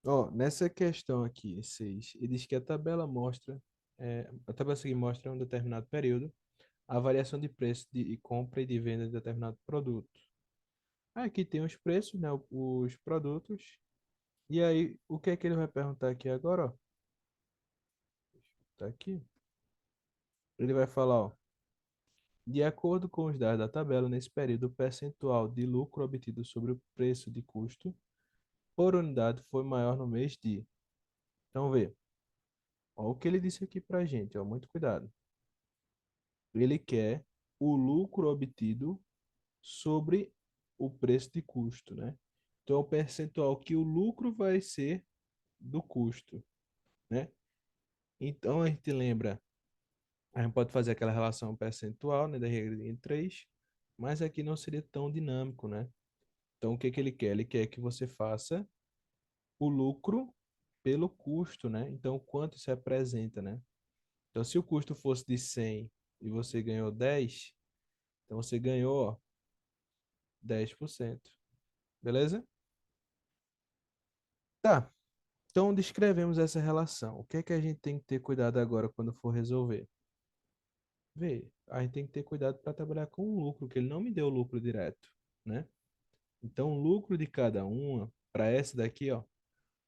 Ó, nessa questão aqui, 6, ele diz que a tabela mostra, a tabela seguinte mostra um determinado período, a variação de preço de compra e de venda de determinado produto. Aqui tem os preços, né, os produtos, e aí o que é que ele vai perguntar aqui agora, ó? Tá aqui. Ele vai falar, ó, de acordo com os dados da tabela, nesse período, o percentual de lucro obtido sobre o preço de custo por unidade foi maior no mês de. Então, vê, ó, o que ele disse aqui pra gente, ó, muito cuidado. Ele quer o lucro obtido sobre o preço de custo, né? Então, é o percentual que o lucro vai ser do custo, né? Então, a gente lembra, a gente pode fazer aquela relação percentual, né, da regra em 3, mas aqui não seria tão dinâmico, né? Então, o que que ele quer? Ele quer que você faça o lucro pelo custo, né? Então, quanto isso representa, né? Então, se o custo fosse de 100 e você ganhou 10, então você ganhou, ó, 10%. Beleza? Tá. Então, descrevemos essa relação. O que é que a gente tem que ter cuidado agora quando for resolver? Vê, a gente tem que ter cuidado para trabalhar com o lucro, que ele não me deu o lucro direto, né? Então, o lucro de cada uma, para essa daqui, ó,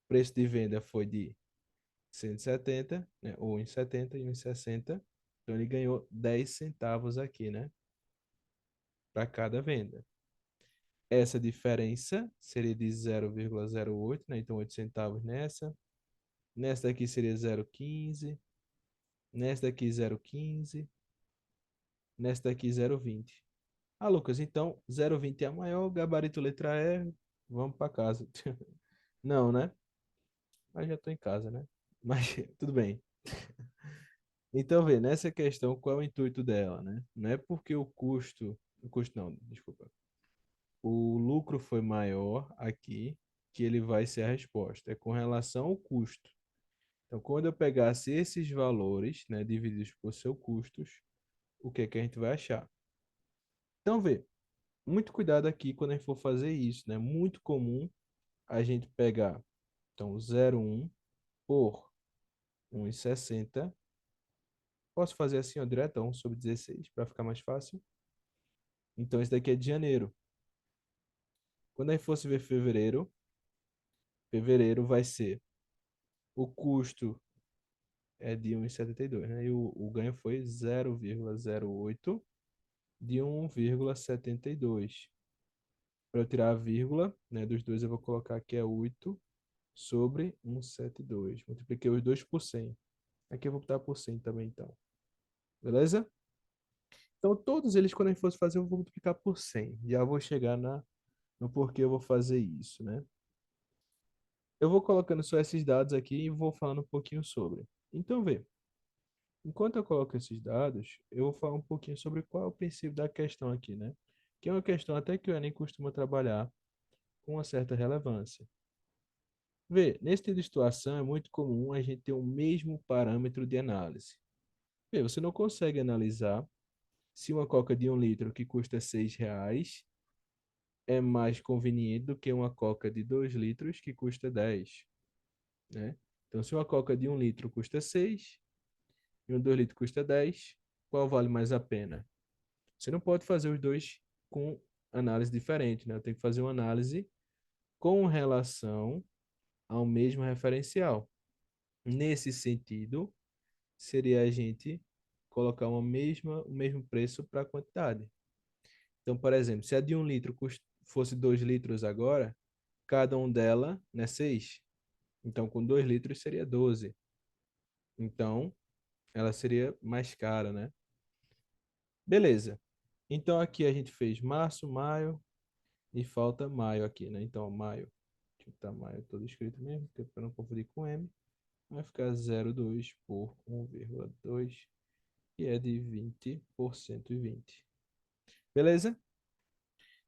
preço de venda foi de 170, né? Ou em 70 e 1,60. Então, ele ganhou 10 centavos aqui, né? Para cada venda. Essa diferença seria de 0,08, né? Então, 8 centavos nessa. Nessa daqui seria 0,15. Nessa daqui 0,15. Nessa daqui 0,20. Ah, Lucas, então 0,20 é a maior, gabarito letra E, vamos para casa. Não, né? Mas já estou em casa, né? Mas tudo bem. Então, vê, nessa questão, qual é o intuito dela, né? Não é porque o custo não, desculpa. O lucro foi maior aqui que ele vai ser a resposta. É com relação ao custo. Então, quando eu pegasse esses valores, né, divididos por seus custos, o que é que a gente vai achar? Então, vê, muito cuidado aqui quando a gente for fazer isso, né? Muito comum a gente pegar, então, 0,1 por 1,60. Posso fazer assim, ó, direto, 1 sobre 16, para ficar mais fácil. Então, esse daqui é de janeiro. Quando a gente fosse ver fevereiro, fevereiro vai ser o custo é de 1,72, né? E o ganho foi 0,08 de 1,72. Para eu tirar a vírgula, né, dos dois, eu vou colocar aqui é 8 sobre 172. Multipliquei os dois por 100. Aqui eu vou botar por 100 também, então. Beleza? Então, todos eles, quando a gente fosse fazer, eu vou multiplicar por 100. Já vou chegar no porquê eu vou fazer isso, né? Eu vou colocando só esses dados aqui e vou falando um pouquinho sobre. Então, vê. Enquanto eu coloco esses dados, eu vou falar um pouquinho sobre qual é o princípio da questão aqui, né? Que é uma questão até que o Enem costuma trabalhar com uma certa relevância. Vê, nesse tipo de situação é muito comum a gente ter o mesmo parâmetro de análise. Vê, você não consegue analisar se uma coca de 1 litro que custa R$ 6 é mais conveniente do que uma coca de 2 litros que custa 10, né? Então, se uma coca de 1 litro custa 6 e um 2 litros custa 10, qual vale mais a pena? Você não pode fazer os dois com análise diferente, né? Tem que fazer uma análise com relação ao mesmo referencial. Nesse sentido, seria a gente colocar o mesmo preço para a quantidade. Então, por exemplo, se a de 1 litro fosse 2 litros agora, cada um dela, né, 6. Então, com 2 litros seria 12. Então, ela seria mais cara, né? Beleza. Então, aqui a gente fez março, maio e falta maio aqui, né? Então, maio, deixa eu botar maio todo escrito mesmo, para não confundir com M. Vai ficar 0,2 por 1,2, que é de 20 por 120. Beleza?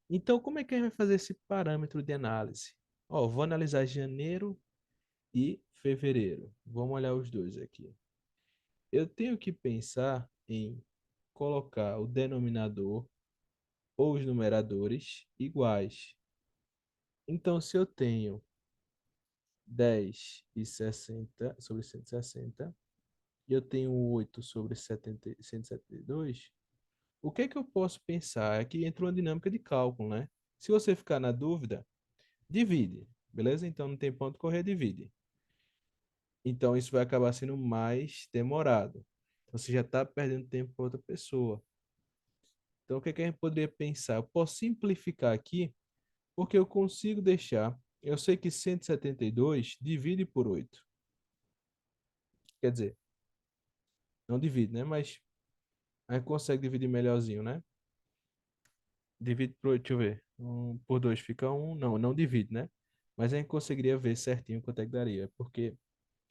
Então, como é que a gente vai fazer esse parâmetro de análise? Ó, vou analisar janeiro e fevereiro. Vamos olhar os dois aqui. Eu tenho que pensar em colocar o denominador ou os numeradores iguais. Então, se eu tenho 10,60 sobre 160, e eu tenho 8 sobre 172, o que é que eu posso pensar? É que entra uma dinâmica de cálculo, né? Se você ficar na dúvida, divide, beleza? Então não tem ponto correr, divide. Então isso vai acabar sendo mais demorado. Então, você já está perdendo tempo para outra pessoa. Então o que é que a gente poderia pensar? Eu posso simplificar aqui, porque eu consigo deixar. Eu sei que 172 divide por 8. Quer dizer, não divide, né? Mas a gente consegue dividir melhorzinho, né? Divide por 8, deixa eu ver. Por 2 fica 1. Não, não divide, né? Mas a gente conseguiria ver certinho quanto é que daria. Porque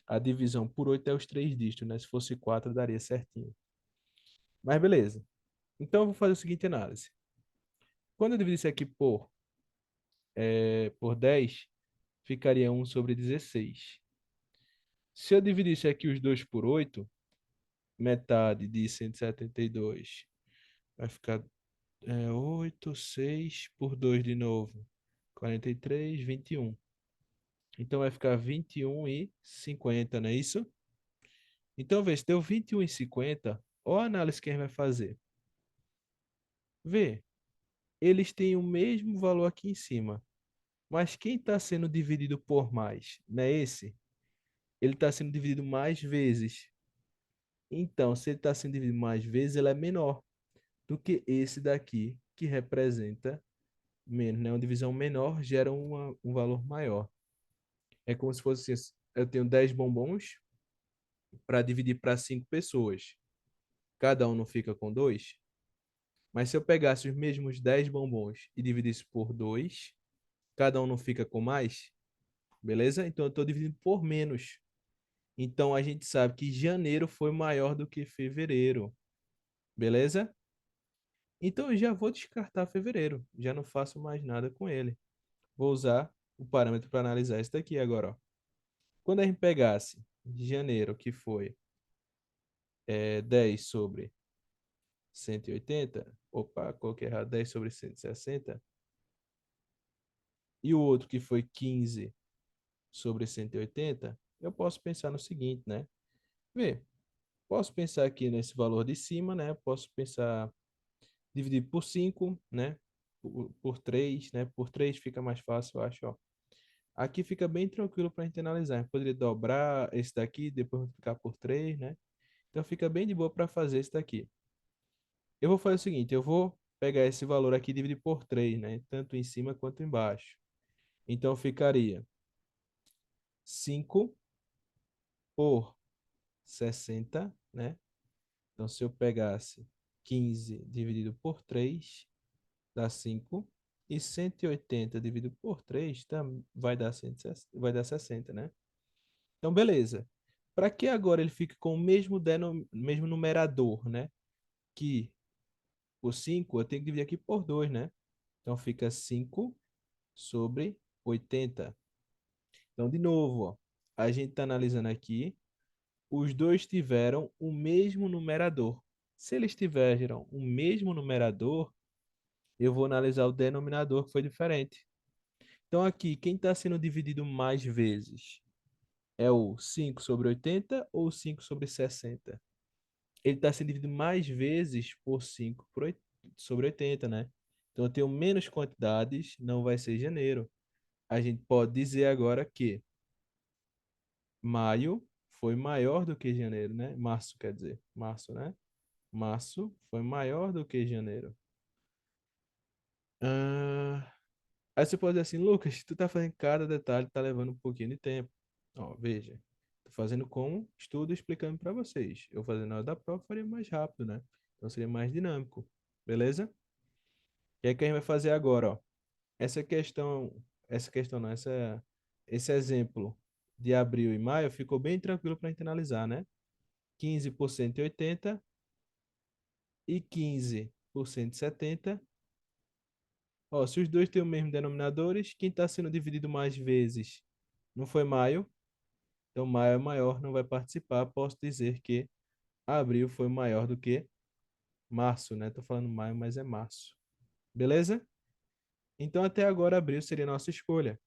a divisão por 8 é os 3 dígitos, né? Se fosse 4, daria certinho. Mas beleza. Então eu vou fazer a seguinte análise. Quando eu dividir isso aqui por 10, ficaria 1 sobre 16. Se eu dividisse aqui os dois por 8, metade de 172 vai ficar 8, 6 por 2 de novo. 43, 21. Então vai ficar 21,50, não é isso? Então, vê, se deu 21,50, olha a análise que a gente vai fazer. Vê, eles têm o mesmo valor aqui em cima, mas quem está sendo dividido por mais, não é esse? Ele está sendo dividido mais vezes. Então, se ele está sendo dividido mais vezes, ele é menor do que esse daqui, que representa menos, né? Uma divisão menor gera um valor maior. É como se fosse assim, eu tenho 10 bombons para dividir para 5 pessoas. Cada um não fica com 2. Mas se eu pegasse os mesmos 10 bombons e dividisse por 2, cada um não fica com mais, beleza? Então eu estou dividindo por menos. Então a gente sabe que janeiro foi maior do que fevereiro, beleza? Então eu já vou descartar fevereiro, já não faço mais nada com ele. Vou usar o parâmetro para analisar isso daqui agora, ó. Quando a gente pegasse janeiro, que foi 10 sobre 180, opa, coloquei errado, 10 sobre 160, e o outro que foi 15 sobre 180, eu posso pensar no seguinte, né? Vê, posso pensar aqui nesse valor de cima, né? Posso pensar dividir por 5, né? Por 3, né? Por 3 fica mais fácil, eu acho, ó. Aqui fica bem tranquilo para a gente analisar. Eu poderia dobrar esse daqui, depois multiplicar por 3, né? Então fica bem de boa para fazer esse daqui. Eu vou fazer o seguinte, eu vou pegar esse valor aqui e dividir por 3, né? Tanto em cima quanto embaixo. Então ficaria 5 por 60, né? Então se eu pegasse 15 dividido por 3, dá 5. E 180 dividido por 3 vai dar 160, vai dar 60, né? Então, beleza. Para que agora ele fique com o mesmo numerador, né? Que o 5 eu tenho que dividir aqui por 2, né? Então fica 5 sobre 80. Então, de novo, ó, a gente está analisando aqui, os dois tiveram o mesmo numerador. Se eles tiveram o mesmo numerador, eu vou analisar o denominador que foi diferente. Então, aqui, quem está sendo dividido mais vezes é o 5 sobre 80 ou 5 sobre 60? Ele está sendo dividido mais vezes por 5 sobre 80, né? Então, eu tenho menos quantidades, não vai ser janeiro. A gente pode dizer agora que maio foi maior do que janeiro, né? Março, quer dizer. Março, né? Março foi maior do que janeiro. Ah, aí você pode dizer assim, Lucas, tu tá fazendo cada detalhe, tá levando um pouquinho de tempo. Ó, veja, tô fazendo como estudo explicando para vocês. Eu fazendo na hora da prova faria mais rápido, né? Então seria mais dinâmico, beleza? E aí o que a gente vai fazer agora, ó? Essa questão não, esse exemplo de abril e maio ficou bem tranquilo para a gente analisar, né? 15 por 180 e 15 por 170. Ó, se os dois têm o mesmo denominadores, quem está sendo dividido mais vezes não foi maio, então maio é maior, não vai participar. Posso dizer que abril foi maior do que março, né? Tô falando maio, mas é março. Beleza? Então até agora abril seria a nossa escolha.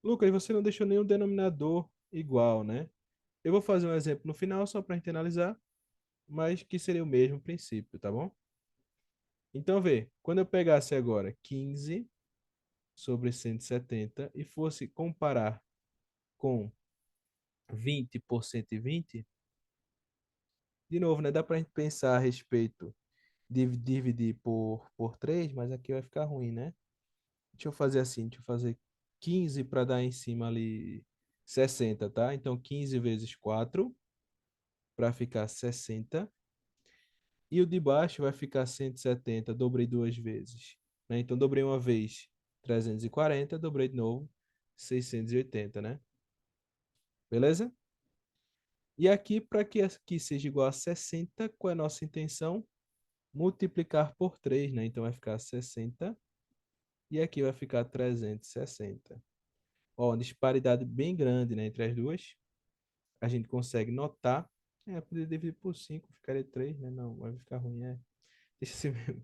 Lucas, você não deixou nenhum denominador igual, né? Eu vou fazer um exemplo no final só para a gente analisar, mas que seria o mesmo princípio, tá bom? Então, vê, quando eu pegasse agora 15 sobre 170 e fosse comparar com 20 por 120, de novo, né? Dá para a gente pensar a respeito de dividir por 3, mas aqui vai ficar ruim, né? Deixa eu fazer assim, deixa eu fazer 15 para dar em cima ali 60, tá? Então 15 vezes 4 para ficar 60. E o de baixo vai ficar 170, dobrei duas vezes, né? Então dobrei uma vez 340, dobrei de novo 680, né? Beleza? E aqui, para que aqui seja igual a 60, qual é a nossa intenção? Multiplicar por 3, né? Então vai ficar 60 e aqui vai ficar 360. Ó, uma disparidade bem grande, né, entre as duas. A gente consegue notar. Poder dividir por 5 ficaria 3, né? Não, vai ficar ruim, é. Deixa assim mesmo.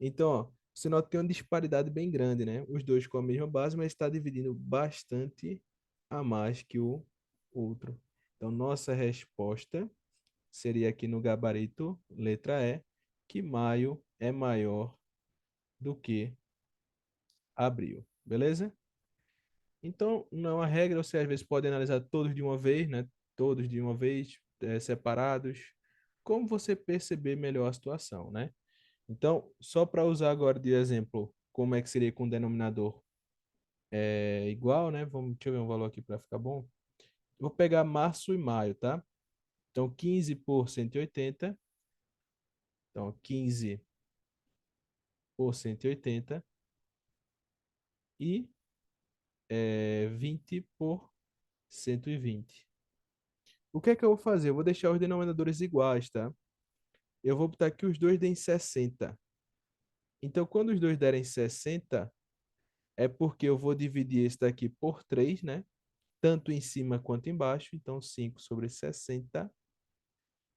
Então, ó, você nota que tem uma disparidade bem grande, né? Os dois com a mesma base, mas está dividindo bastante a mais que o outro. Então, nossa resposta seria aqui no gabarito, letra E, que maio é maior do que abril. Beleza? Então, não é uma regra, você às vezes pode analisar todos de uma vez, né? Todos de uma vez, separados, como você perceber melhor a situação, né? Então, só para usar agora de exemplo, como é que seria com o denominador igual, né? Deixa eu ver um valor aqui para ficar bom. Vou pegar março e maio, tá? Então, 15 por 180. Então, 15 por 180 e 20 por 120. O que é que eu vou fazer? Eu vou deixar os denominadores iguais, tá? Eu vou botar que os dois deem 60. Então, quando os dois derem 60, é porque eu vou dividir esse daqui por 3, né? Tanto em cima quanto embaixo. Então, 5 sobre 60.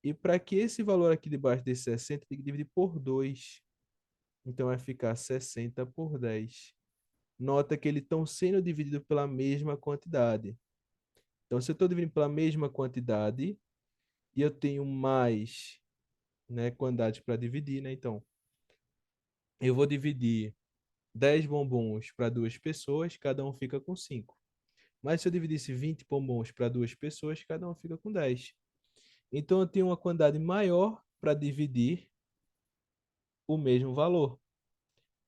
E para que esse valor aqui de baixo dê 60, tem que dividir por 2. Então, vai ficar 60 por 10. Nota que eles estão sendo divididos pela mesma quantidade. Então, se eu estou dividindo pela mesma quantidade e eu tenho mais, né, quantidades para dividir, né? Então, eu vou dividir 10 bombons para duas pessoas, cada um fica com 5. Mas se eu dividisse 20 bombons para duas pessoas, cada um fica com 10. Então eu tenho uma quantidade maior para dividir o mesmo valor.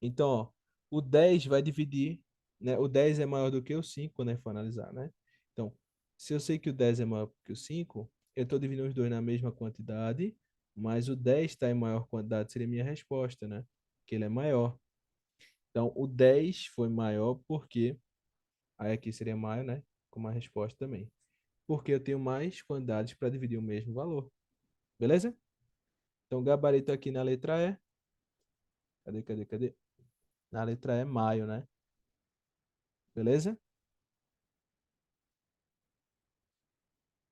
Então, ó, o 10 vai dividir, né? O 10 é maior do que o 5 quando a gente for analisar, né? Então, se eu sei que o 10 é maior que o 5, eu estou dividindo os dois na mesma quantidade, mas o 10 está em maior quantidade, seria a minha resposta, né? Que ele é maior. Então, o 10 foi maior porque, aí aqui seria maior, né? Com uma resposta também. Porque eu tenho mais quantidades para dividir o mesmo valor. Beleza? Então, gabarito aqui na letra E. Cadê? Na letra E, maio, né? Beleza?